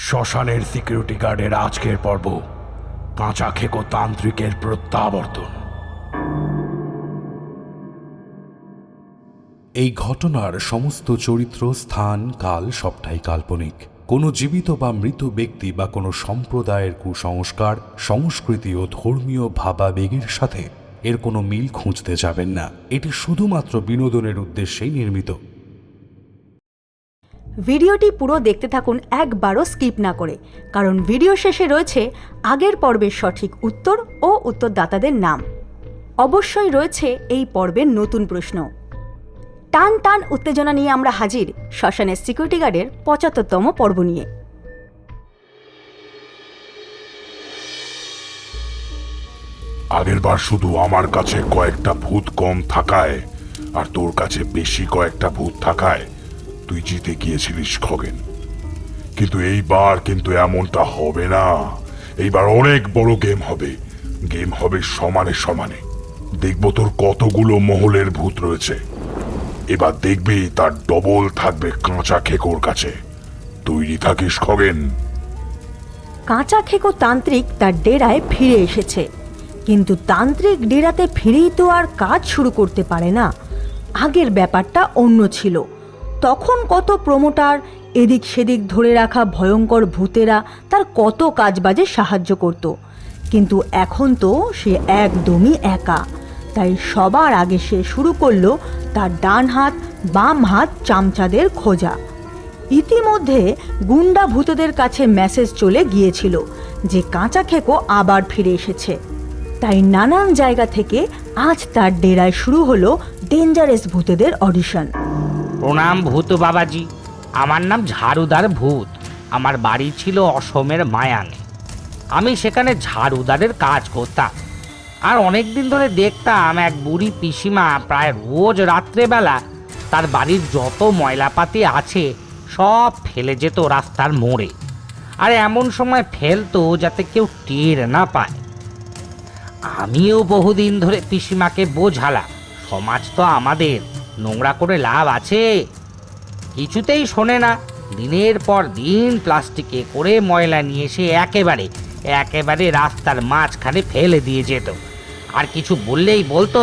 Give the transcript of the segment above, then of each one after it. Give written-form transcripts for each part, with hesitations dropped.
শ্মশানের সিকিউরিটি গার্ডের আজকের পর্ব, কাঁচা খেকো তান্ত্রিকের প্রত্যাবর্তন। এই ঘটনার সমস্ত চরিত্র, স্থান, কাল সবটাই কাল্পনিক। কোনো জীবিত বা মৃত ব্যক্তি বা কোনো সম্প্রদায়ের কুসংস্কার, সংস্কৃতি ও ধর্মীয় ভাবাবেগের সাথে এর কোনো মিল খুঁজতে যাবেন না। এটি শুধুমাত্র বিনোদনের উদ্দেশ্যেই নির্মিত। ভিডিওটি পুরো দেখতে থাকুন, একবারও স্কিপ না করে, কারণ ভিডিও শেষে রয়েছে আগের পর্বের সঠিক উত্তর ও উত্তরদাতাদের নাম। অবশ্যই রয়েছে এই পর্বের নতুন প্রশ্ন। টান টান উত্তেজনা নিয়ে আমরা হাজির শ্মশানের সিকিউরিটি গার্ডের ৭৫তম পর্ব নিয়ে। আগের বার শুধু আমার কাছে কয়েকটা ভূত কম থাকায় আর তোর কাছে বেশি কয়েকটা ভূত থাকায় তুই জিতে গিয়েছিলিস খগেন। কিন্তু এইবার কিন্তু এমনটা হবে না। এইবার অনেক বড় গেম হবে। গেম হবে সমানে সমানে। দেখবো তোর কতগুলো মহলের ভূত রয়েছে। এবার দেখবি তার ডবল থাকবে কাঁচা খেকোর কাছে। তৈরি থাকিস খগেন। কাঁচা খেকো তান্ত্রিক তার ডেরায় ফিরে এসেছে, কিন্তু তান্ত্রিক ডেরাতে ফিরেই তো আর কাজ শুরু করতে পারে না। আগের ব্যাপারটা অন্য ছিল। তখন কত প্রমোটার, এদিক সেদিক ধরে রাখা ভয়ঙ্কর ভূতেরা তার কত কাজবাজে সাহায্য করত, কিন্তু এখন তো সে একদমই একা। তাই সবার আগে সে শুরু করলো তার ডান হাত বাম হাত চামচাদের খোঁজা। ইতিমধ্যে গুন্ডা ভূতেদের কাছে মেসেজ চলে গিয়েছিল যে কাঁচা খেকো আবার ফিরে এসেছে। তাই নানান জায়গা থেকে আজ তার ডেরায় শুরু হলো ডেঞ্জারাস ভূতেদের অডিশন। প্রণাম ভূত বাবাজি, আমার নাম ঝাড়ুদার ভূত। আমার বাড়ি ছিল অসমের মায়াঙে। আমি সেখানে ঝাড়ুদারের কাজ করতাম। আর অনেক দিন ধরে দেখতাম এক বুড়ি পিসিমা প্রায় রোজ রাত্রেবেলা তার বাড়ির যত ময়লাপাতি আছে সব ফেলে যেত রাস্তার মোড়ে। আর এমন সময় ফেলতো যাতে কেউ টের না পায়। আমিও বহুদিন ধরে পিসিমাকে বোঝালাম, সমাজ তো আমাদের, নোংরা করে লাভ আছে। কিছুতেই শোনে না। দিনের পর দিন প্লাস্টিকে করে ময়লা নিয়ে এসে একেবারে রাস্তার মাঝখানে ফেলে দিয়ে যেত। আর কিছু বললেই বলতো,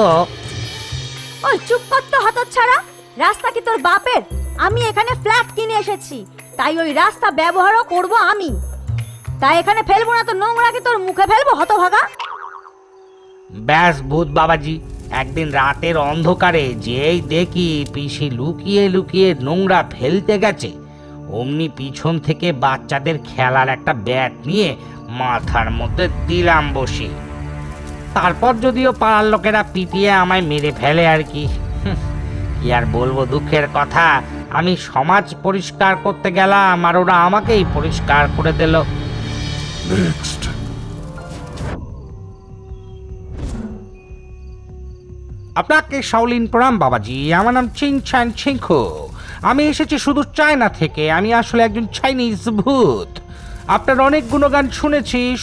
ওই চুপ কর তো হতচ্ছাড়া, রাস্তা কি তোর বাপের? আমি এখানে ফ্ল্যাট কিনে এসেছি, তাই ওই রাস্তা ব্যবহারও করব আমি। তাই এখানে ফেলবো না তো নোংরা কি তোর মুখে ফেলবো হতভাগা? ব্যাস ভূত বাবাজি, একদিন রাতের অন্ধকারে যেই দেখি পিসি লুকিয়ে লুকিয়ে নোংরা ফেলতে গেছে, অমনি পিছন থেকে বাচ্চাদের খেলার একটা ব্যাট নিয়ে মাথার মধ্যে দিলাম বসি। তারপর যদিও পাড়ার লোকেরা পিটিয়ে আমায় মেরে ফেলে আর কি। কি আর বলবো, দুঃখের কথা। আমি সমাজ পরিষ্কার করতে গেলাম আর ওরা আমাকেই পরিষ্কার করে দিল। নেক্সট। আপনাকে শাওলিন প্রণাম বাবাজি। আমার নাম চিং চান ছিংখো। আমি এসেছি শুধু চায়না থেকে। আমি আসলে একজন চাইনিজ ভূত। আপনার অনেক গুণগান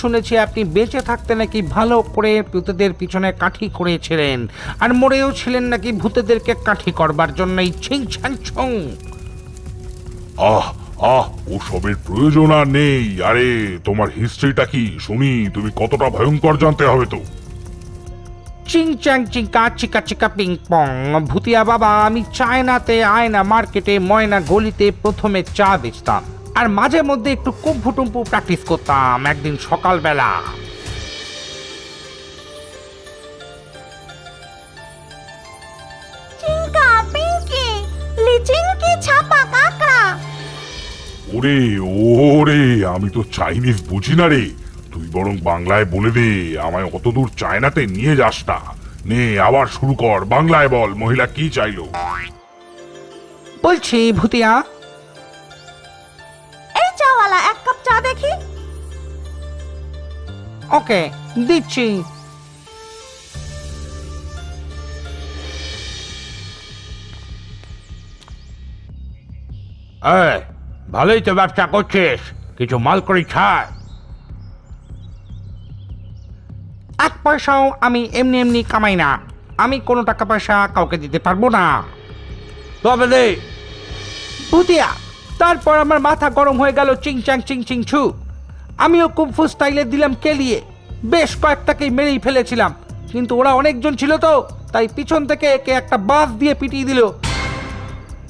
শুনেছি আপনি বেঁচে থাকতে নাকি ভালো করে ভূতেদের পিছনে কাঠি করেছিলেন, আর মরেও ছিলেন নাকি ভূতেদেরকে কাঠি করবার জন্য। এই ছিং ছান ছং। আহ আহ ওসবের প্রয়োজন আর নেই। আরে তোমার হিস্ট্রিটা কি শুনি। তুমি কতটা ভয়ঙ্কর জানতে হবে তো। চিং চ্যাং চিঙ্কা চিকা চিকা পিং পং। ভূতিয়া বাবা, আমি চায়নাতে আয়না মার্কেটে ময়না গলিতে প্রথমে চা বেচতাম, আর মাঝে মধ্যে একটু কুম্ফু টুম্পু প্র্যাকটিস করতাম। একদিন সকালবেলা চিঙ্কা পিঙ্কি লিচিঙ্কি ছাপা কাকা। ওরে ওরে, আমি তো চাইনিজ বুঝি না রে। তুই বরং বাংলায় বলে দে, আমায় অত দূর চায়নাতে নিয়ে যাস না। নে আবার শুরু কর, বাংলায় বল মহিলা কি চাইলো। বলছি ভূতিয়া। এই চাওয়ালা, এক কাপ চা দেখি। ওকে, দিচ্ছি। ভালোই তো ব্যবসা করছিস, কিছু মাল করি ছাড়। এক পয়সাও আমি এমনি এমনি কামাই না। আমি কোনো টাকা পয়সা কাউকে দিতে পারবো না। তবে দে ভূতিয়া, তারপর আমার মাথা গরম হয়ে গেল চিং চাং চিং চিং ছু। আমিও কুম্ফু স্টাইলে দিলাম কেলিয়ে, বেশ কয়েকটাকেই মেরেই ফেলেছিলাম, কিন্তু ওরা অনেকজন ছিল তো, তাই পিছন থেকে একে একটা বাস দিয়ে পিটিয়ে দিল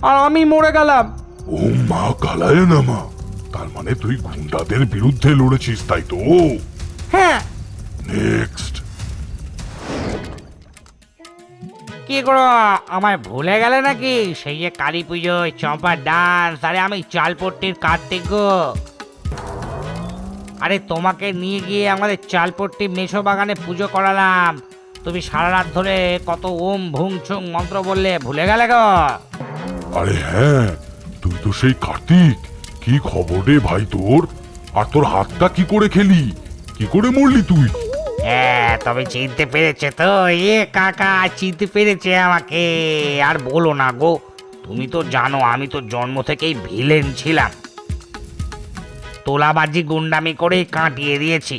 আর আমি মরে গেলাম। ও মা কালায় না মা, তার মানে তুই গুন্ডাদের বিরুদ্ধে লড়েছিস, তাই তো? হ্যাঁ। নেক্সট। কি করো, আমায় ভুলে গেলে নাকি? সেই যে কালী পুজোয় চম্পার ডান্স, আরে আমি চালপট্টির কার্তিক গো। আরে তোমাকে নিয়ে গিয়ে আমাদের চালপট্টি মেছো বাগানে পুজো করালাম, তুমি সারা রাত ধরে কত ওম ভুং ছুং মন্ত্র বললে, ভুলে গেলে গো? আরে হ্যাঁ, তুই তো সেই কার্তিক। কি খবর রে ভাই তোর? আর তোর হাতটা কি করে খেলি? কি করে মরলি তুই? হ্যাঁ, তবে চিনতে পেরেছে তো? এ কাকা চিনতে পেরেছে আমাকে। আর বলো না গো, তুমি তো জানো আমি তো জন্ম থেকেই ভিলেন ছিলাম, তোলাবাজি গুন্ডামি করেই কাটিয়ে দিয়েছি।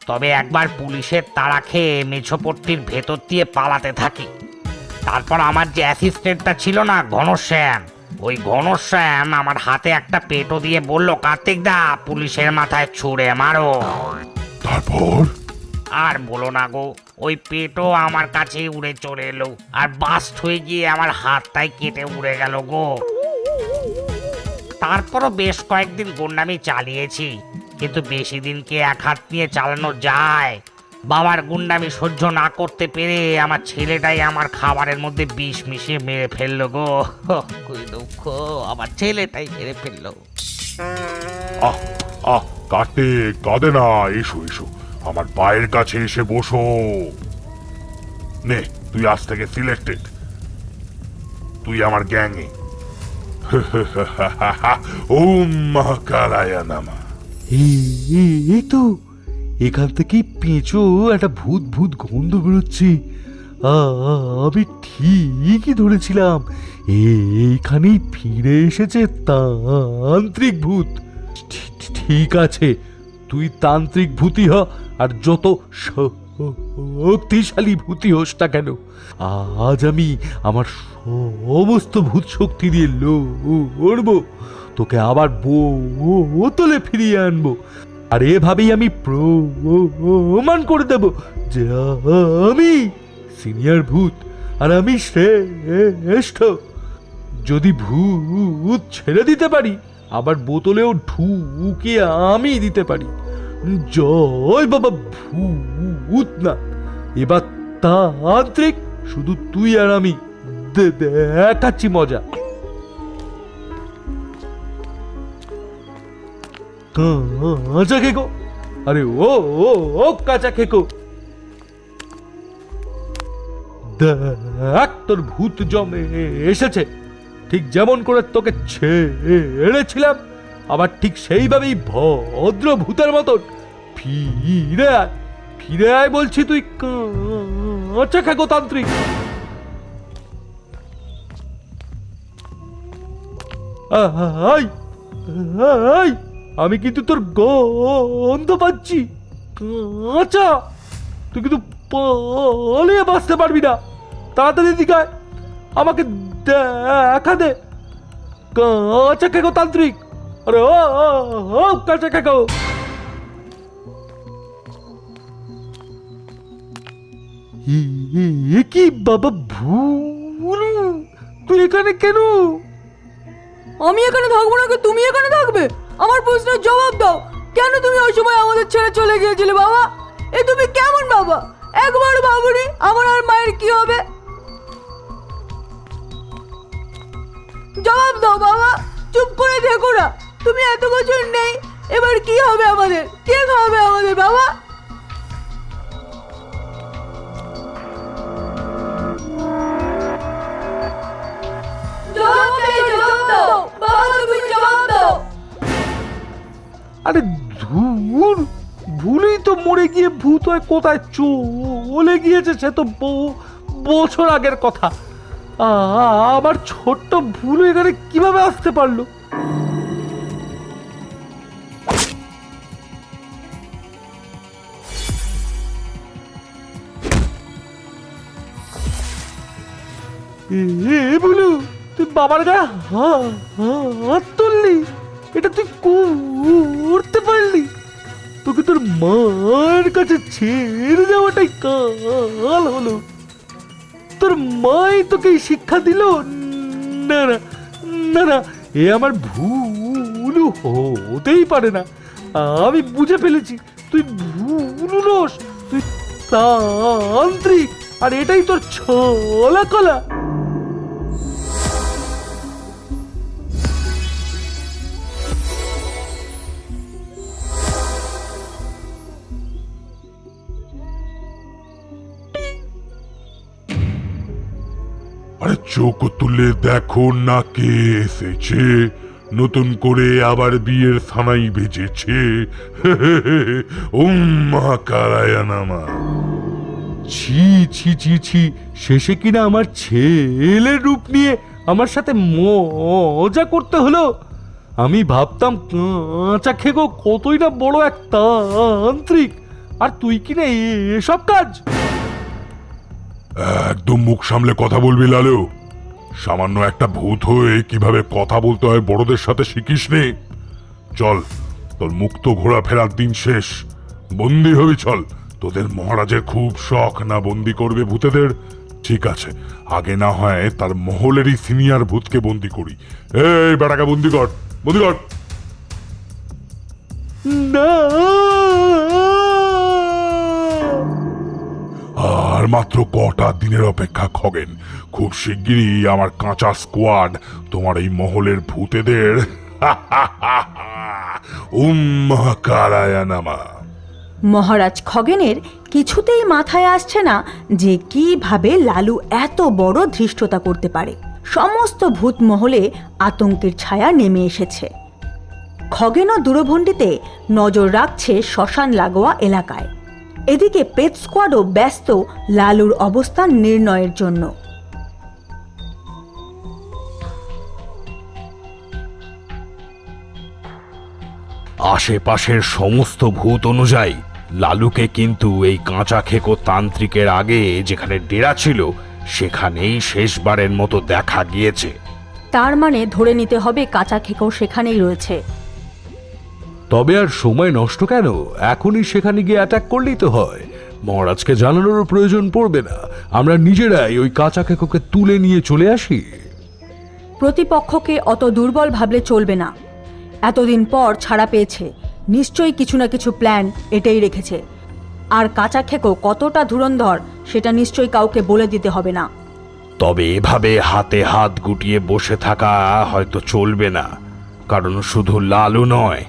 তবে একবার পুলিশের তাড়া খেয়ে মেছোপট্টির ভেতর দিয়ে পালাতে থাকি। তারপর আমার যে অ্যাসিস্ট্যান্টটা ছিল না, ঘনশ্যাম, ওই ঘনশ্যাম আমার হাতে একটা পেটো দিয়ে বলল, কার্তিক দা পুলিশের মাথায় ছুঁড়ে মারো। তারপর? আর বলো না গো, ওই পেটো আমার কাছে উড়ে চলে এলো আর বাস্ট হয়ে গিয়ে আমার হাতটাই কেটে উড়ে গেল গো। তারপরও বেশ কয়েকদিন গুন্ডামি চালিয়েছি, কিন্তু বেশি দিন কি এক হাত নিয়ে চালানো যায়? বাবার গুন্ডামি সহ্য না করতে পেরে আমার ছেলেটাই আমার খাবারের মধ্যে বিষ মিশিয়ে মেরে ফেললো গো। কি দুঃখ, আমার ছেলেটাই মেরে ফেললো। আহ আহ, কার্তিক কাঁদে না, এসো এসো, আমার পায়ের কাছে এসে বসো। নে, তুই আজ থেকে সিলেক্টেড, তুই আমার গ্যাংয়ে। ওম মহাকালায় নামা। এই তো এখান থেকে পেঁচো একটা ভূত ভূত গন্ধ বেরোচ্ছে। আমি ঠিকই ধরেছিলাম, এইখানেই ফিরে এসেছে তান্ত্রিক ভূত। ঠিক আছে, তুই তান্ত্রিক ভূতই হ, আর যত শক্তিশালী ভূতই হোস না কেন, আজ আমি আমার সমস্ত ভূত শক্তি দিয়ে লড়বো, তোকে আবার বোতলে ফিরিয়ে আনবো। আর এভাবেই আমি প্রমাণ করে দেব যে আমি সিনিয়র ভূত আর আমি শ্রেষ্ঠ। যদি ভূত ছেড়ে দিতে পারি, আবার বোতলেও ঢুকিয়ে আমি দিতে পারি। জয় বাবা ভূত না, এবার তান্ত্রিক শুধু তুই আর আমি দেখাচ্ছি মজা। কাঁচা খেকো, আরে ও কাঁচা খেকো, দেখ তোর ভূত জমে এসেছে। ঠিক যেমন করে তোকে ছেড়েছিলাম, আবার ঠিক সেইভাবেই ভদ্র ভূতের মতন ফিরে আয় বলছি। তুই কাঁচা খেকো তান্ত্রিক। আই আই, আমি কিন্তু তোর গন্ধ পাচ্ছি কাঁচা, তুই কিন্তু পালিয়ে বাঁচতে পারবি না। তাড়াতাড়ি দিকে আয়, আমাকে দেখা দে কাঁচা খেকো তান্ত্রিক। আরে ও কাঁচা খেকো। কি বাবা ভুল, তুই এখানে কেন? আমি এখানে থাকবো না, তুমি এখানে থাকবে? আমার প্রশ্নের জবাব দাও, কেন তুমি ওই সময় আমাদের ছেড়ে চলে গিয়েছিলে বাবা? এ তুমি কেমন বাবা? একবার ভাবুনি আমার আর মায়ের কি হবে? জবাব দাও বাবা, চুপ করে দেখো না। তুমি এত বছর নেই, এবার কি হবে আমাদের? কে খাওয়াবে আমাদের বাবা? আরে ধুর, ভুলেই তো মরে গিয়ে ভূত হয়ে কোথায় চলে গিয়েছে, সে তো বছর আগের কথা। আমার ছোট্ট ভুল এখানে কিভাবে আসতে পারলো? ভুলু, তুই বাবার গায়ে হাত তুললি? এটা তুই করতে পারলি? তোকে তোর মায়ের কাছে ছেড়ে যাওয়াটাই কাল হলো। তোর মাই তোকে এই শিক্ষা দিল? না না না না, এ আমার ভুল হতেই পারে না। আমি বুঝে ফেলেছি, তুই ভুল নস, তুই তান্ত্রিক, আর এটাই তোর ছলা কলা। আরে চোখ তুলে দেখো না কে এসেছে, নতুন করে আবার বিয়ের সানাই বেজেছে। ওম মহাকারায় নামা। ছি ছি ছি ছি, শেষে কিনা আমার ছেলের রূপ নিয়ে আমার সাথে মজা করতে হলো। আমি ভাবতাম কাঁচা খেগো কতই না বড় এক তান্ত্রিক, আর তুই কিনা এসব কাজ। একদম মুখ সামলে কথা বলবি লালু। সামান্য একটা ভূত হয়ে কিভাবে কথা বলতে হয় বড়দের সাথে শিখিস নে। চল, তোর মুক্ত ঘোরাফেরার দিন শেষ, বন্দি হবি। চল, তোদের মহারাজের খুব শখ না বন্দি করবে ভূতেদের। ঠিক আছে, আগে না হয় তার মহলেরই সিনিয়র ভূতকে বন্দি করি। এই বেটাকে বন্দি কর, বন্দি কর। না, আর মাত্র কটা দিনের অপেক্ষা খগেন। খুব শিগগিরই আমার কাঁচা স্কোয়াড তোমার এই মহলের ভূতেদের মহাকারায় নামা। মহারাজ খগেনের কিছুতেই মাথায় আসছে না যে কিভাবে লালু এত বড় ধৃষ্টতা করতে পারে। সমস্ত ভূত মহলে আতঙ্কের ছায়া নেমে এসেছে। খগেনও দূরভণ্ডিতে নজর রাখছে শ্মশান লাগোয়া এলাকায়। এদিকে প্রেত স্কোয়াডও ব্যস্ত লালুর অবস্থান নির্ণয়ের জন্য। আশেপাশের সমস্ত ভূত অনুযায়ী লালুকে কিন্তু এই কাঁচা খেকো তান্ত্রিকের আগে যেখানে ডেরা ছিল সেখানেই শেষবারের মতো দেখা গিয়েছে। তার মানে ধরে নিতে হবে কাঁচা খেকো সেখানেই রয়েছে। তবে আর সময় নষ্ট কেন, এখনই সেখানে গিয়ে অ্যাটাক করলেই তো হয়। মহারাজকে জানানোর প্রয়োজন পড়বে না, আমরা নিজেরাই ওই কাঁচা খেকোকে তুলে নিয়ে চলে আসি। প্রতিপক্ষকে অত দুর্বল ভাবলে চলবে না। এতদিন পর ছাড়া পেয়েছে, নিশ্চয়ই কিছু না কিছু প্ল্যান এটাই রেখেছে। আর কাঁচা খেকো কতটা ধুরন্ধর সেটা নিশ্চয়ই কাউকে বলে দিতে হবে না। তবে এভাবে হাতে হাত গুটিয়ে বসে থাকা হয়তো চলবে না, কারণ শুধু লালু নয়,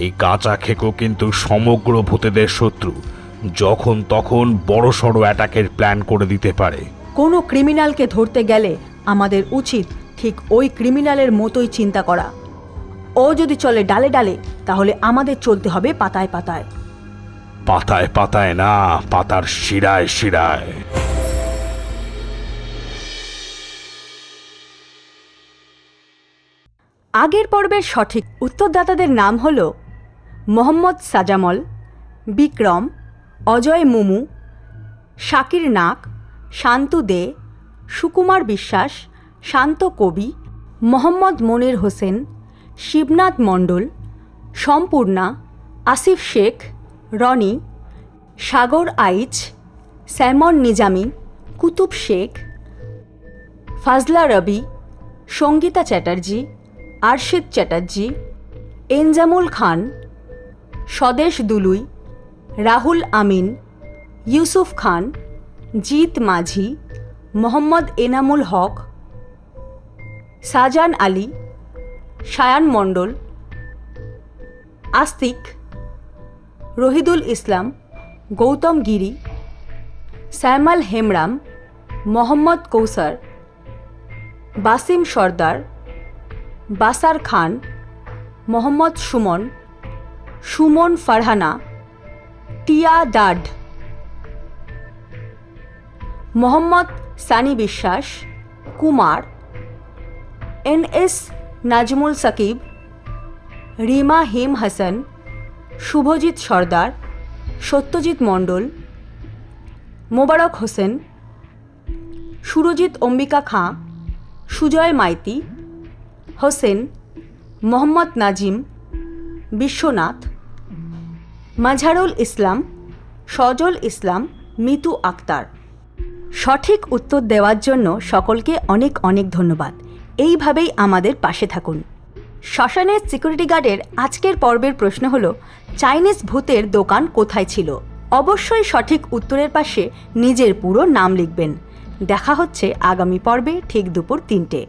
এই কাঁচা খেকো কিন্তু সমগ্র ভূতেদের শত্রু। যখন তখন বড়সড় অ্যাটাকের প্ল্যান করে দিতে পারে। কোনো ক্রিমিনালকে ধরতে গেলে আমাদের উচিত ঠিক ওই ক্রিমিনালের মতোই চিন্তা করা। ও যদি চলে ডালে ডালে, তাহলে আমাদের চলতে হবে পাতায় পাতায়। পাতায় পাতায় না, পাতার শিরায় শিরায়। আগের পর্বের সঠিক উত্তরদাতাদের নাম হল মোহাম্মদ সাজামল, বিক্রম, অজয় মুমু, শাকির নাক, শান্তু দে, সুকুমার বিশ্বাস, শান্ত কবি, মোহাম্মদ মনির হোসেন, শিবনাথ মণ্ডল, সম্পূর্ণা, আসিফ শেখ, রনি, সাগর আইচ, স্যামন নিজামি, কুতুব শেখ, ফাজলা রবি, সঙ্গীতা চ্যাটার্জি, আরশিদ চ্যাটার্জি, এনজামুল খান, স্বদেশ দুলুই, রাহুল আমিন, ইউসুফ খান, জিত মাঝি, মোহাম্মদ এনামুল হক, শাহজাহান আলী, সায়ান মণ্ডল, আস্তিক, রহিদুল ইসলাম, গৌতম গিরি, শ্যামল হেমরাম, মোহাম্মদ কৌসার, বাসিম সর্দার, বাসার খান, মোহাম্মদ সুমন, সুমন ফারহানা, টিয়া ডাড, মোহাম্মদ সানি বিশ্বাস, কুমার, এনএস নাজমুল সাকিব, রিমা হিম হাসান, শুভজিৎ সর্দার, সত্যজিৎ মণ্ডল, মোবারক হোসেন, সুরজিৎ অম্বিকা খাঁ, সুজয় মাইতি, হোসেন, মোহাম্মদ নাজিম, বিশ্বনাথ, মাঝারুল ইসলাম, সজল ইসলাম, মিতু আক্তার। সঠিক উত্তর দেওয়ার জন্য সকলকে অনেক অনেক ধন্যবাদ। এইভাবেই আমাদের পাশে থাকুন। শ্মশানের সিকিউরিটি গার্ডের আজকের পর্বের প্রশ্ন হলো, চাইনিজ ভূতের দোকান কোথায় ছিল? অবশ্যই সঠিক উত্তরের পাশে নিজের পুরো নাম লিখবেন। দেখা হচ্ছে আগামী পর্বে ঠিক দুপুর 3টে।